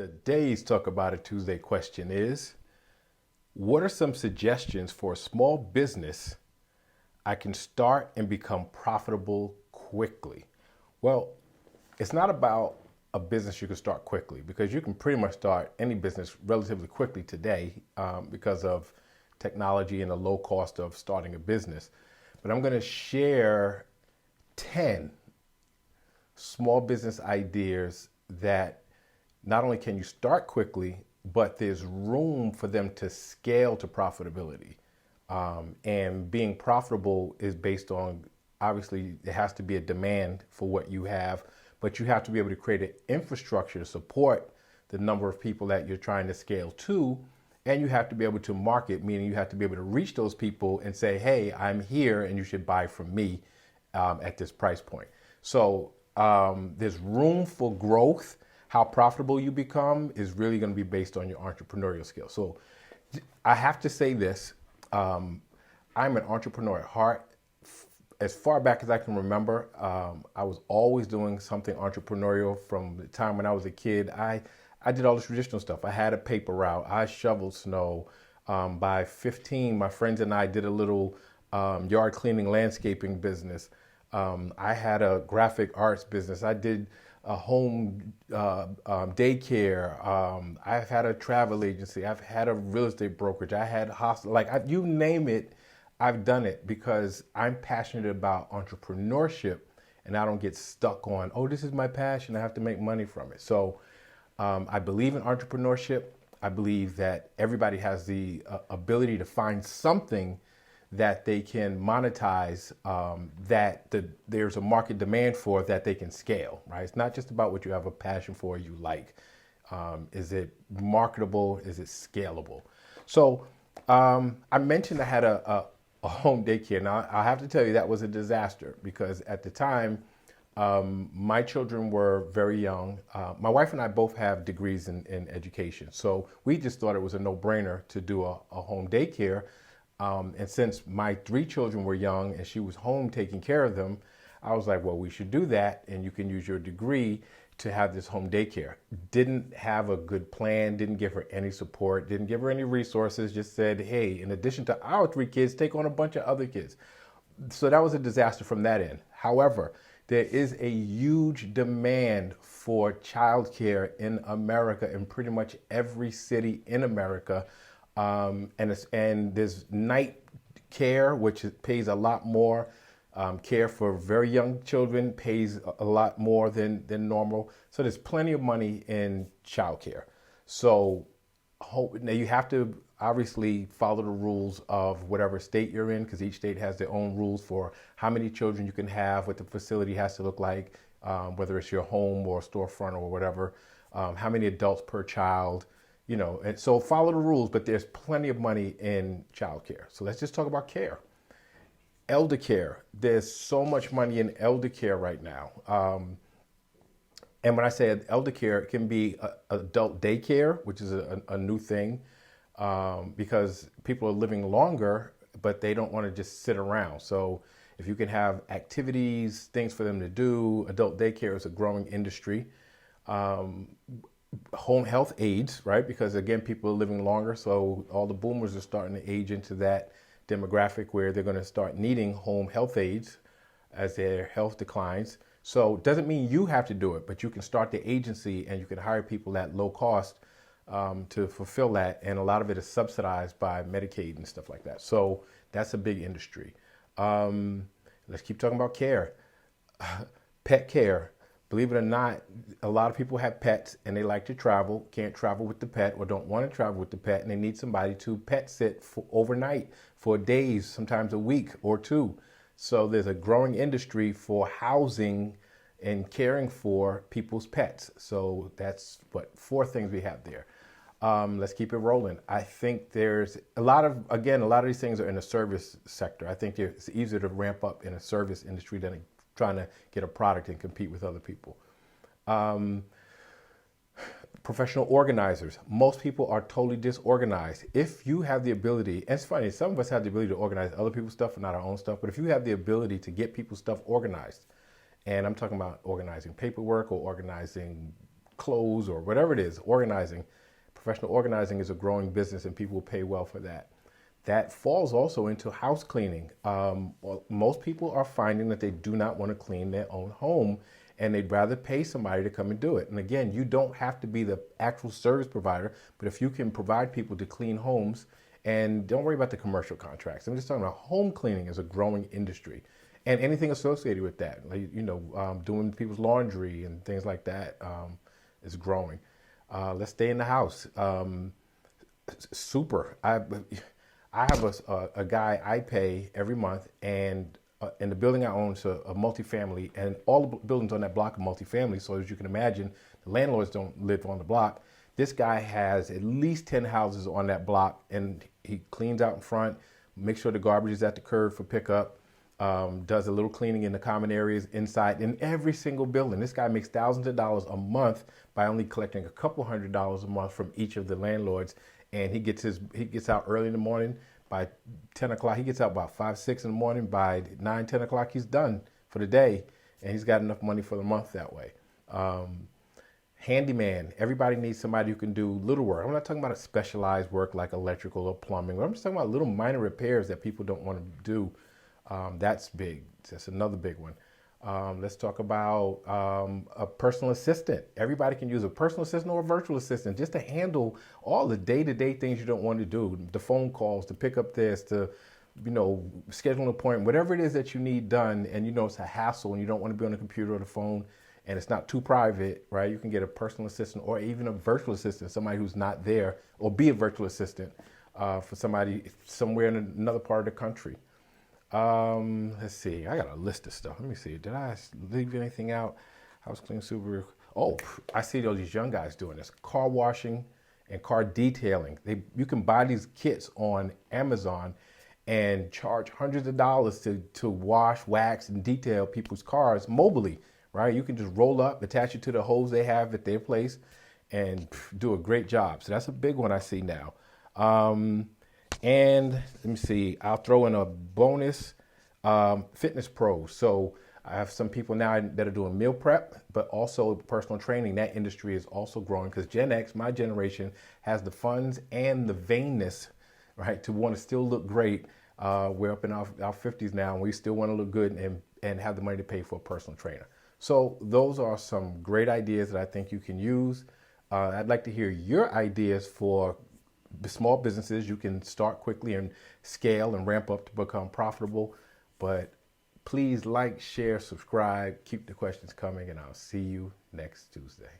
Today's Talk About It Tuesday question is, what are some suggestions for a small business I can start and become profitable quickly? Well, it's not about a business you can start quickly, because you can pretty much start any business relatively quickly today because of technology and the low cost of starting a business. But I'm going to share 10 small business ideas that not only can you start quickly, but there's room for them to scale to profitability. And being profitable is based on, obviously, there has to be a demand for what you have, but you have to be able to create an infrastructure to support the number of people that you're trying to scale to. And you have to be able to market, meaning you have to be able to reach those people and say, hey, I'm here and you should buy from me at this price point. So there's room for growth. How profitable you become is really going to be based on your entrepreneurial skills. So I have to say this, I'm an entrepreneur at heart. As far back as I can remember, I was always doing something entrepreneurial from the time when I was a kid. I did all the traditional stuff. I had a paper route. I shoveled snow. By 15, my friends and I did a little yard cleaning landscaping business. I had a graphic arts business. I did a home daycare. I've had a travel agency. I've had a real estate brokerage. I had hospital. You name it, I've done it because I'm passionate about entrepreneurship, and I don't get stuck on, oh, this is my passion, I have to make money from it. So I believe in entrepreneurship. I believe that everybody has the ability to find something that they can monetize, there's a market demand for, that they can scale, right? It's not just about what you have a passion for, you like. Is it marketable? Is it scalable? So I mentioned I had a home daycare. Now, I have to tell you that was a disaster, because at the time, my children were very young. My wife and I both have degrees in education. So we just thought it was a no-brainer to do a home daycare. And since my 3 children were young and she was home taking care of them, I was like, well, we should do that. And you can use your degree to have this home daycare. Didn't have a good plan, didn't give her any support, didn't give her any resources, just said, hey, in addition to our 3 kids, take on a bunch of other kids. So that was a disaster from that end. However, there is a huge demand for childcare in America, in pretty much every city in America. And there's night care, which pays a lot more. Care for very young children pays a lot more than normal. So there's plenty of money in childcare. So now you have to obviously follow the rules of whatever state you're in, because each state has their own rules for how many children you can have, what the facility has to look like, whether it's your home or storefront or whatever, how many adults per child. And so follow the rules, but there's plenty of money in childcare. So let's just talk about care. Elder care. There's so much money in elder care right now. And when I say elder care, it can be adult daycare, which is a new thing, because people are living longer, but they don't want to just sit around. So if you can have activities, things for them to do, adult daycare is a growing industry. Home health aides, right? Because again, people are living longer. So all the boomers are starting to age into that demographic where they're going to start needing home health aides as their health declines. So it doesn't mean you have to do it, but you can start the agency and you can hire people at low cost to fulfill that. And a lot of it is subsidized by Medicaid and stuff like that. So that's a big industry. Let's keep talking about care. Pet care. Believe it or not, a lot of people have pets and they like to travel, can't travel with the pet or don't want to travel with the pet, and they need somebody to pet sit for overnight, for days, sometimes a week or 2. So there's a growing industry for housing and caring for people's pets. So that's 4 things we have there. Let's keep it rolling. I think there's a lot of these things are in the service sector. I think it's easier to ramp up in a service industry than trying to get a product and compete with other people. Professional organizers. Most people are totally disorganized. If you have the ability, and it's funny, some of us have the ability to organize other people's stuff and not our own stuff, but if you have the ability to get people's stuff organized, and I'm talking about organizing paperwork or organizing clothes or whatever it is, organizing. Professional organizing is a growing business and people will pay well for that. That falls also into house cleaning. Well, most people are finding that they do not want to clean their own home and they'd rather pay somebody to come and do it. And again, you don't have to be the actual service provider, but if you can provide people to clean homes, and don't worry about the commercial contracts. I'm just talking about home cleaning is a growing industry and anything associated with that, like, doing people's laundry and things like that is growing. Let's stay in the house. Super. I have a guy I pay every month, and in the building I own is a multifamily, and all the buildings on that block are multifamily. So as you can imagine, the landlords don't live on the block. This guy has at least 10 houses on that block, and he cleans out in front, makes sure the garbage is at the curb for pickup, does a little cleaning in the common areas inside in every single building. This guy makes thousands of dollars a month by only collecting a couple $100s a month from each of the landlords. And he gets out early in the morning by 10 o'clock. He gets out about 5, 6 in the morning. By 9, 10 o'clock, he's done for the day. And he's got enough money for the month that way. Handyman. Everybody needs somebody who can do little work. I'm not talking about a specialized work like electrical or plumbing. I'm just talking about little minor repairs that people don't want to do. That's big. That's another big one. Let's talk about a personal assistant. Everybody can use a personal assistant or a virtual assistant just to handle all the day-to-day things you don't want to do. The phone calls, to pick up this, to schedule an appointment, whatever it is that you need done, and it's a hassle and you don't want to be on the computer or the phone and it's not too private, right? You can get a personal assistant or even a virtual assistant, somebody who's not there, or be a virtual assistant for somebody somewhere in another part of the country. Let's see. I got a list of stuff. Let me see. Did I leave anything out? House clean, super. Oh, I see all these young guys doing this. Car washing and car detailing. You can buy these kits on Amazon and charge hundreds of dollars to wash, wax, and detail people's cars mobilely, right? You can just roll up, attach it to the hose they have at their place, and do a great job. So that's a big one I see now. And let me see, I'll throw in a bonus, fitness pros. So I have some people now that are doing meal prep, but also personal training. That industry is also growing because Gen X, my generation, has the funds and the vainness, right, to want to still look great. We're up in our 50s now, and we still want to look good and have the money to pay for a personal trainer. So those are some great ideas that I think you can use. I'd like to hear your ideas for the small businesses. You can start quickly and scale and ramp up to become profitable. But please like, share, subscribe, keep the questions coming, and I'll see you next Tuesday.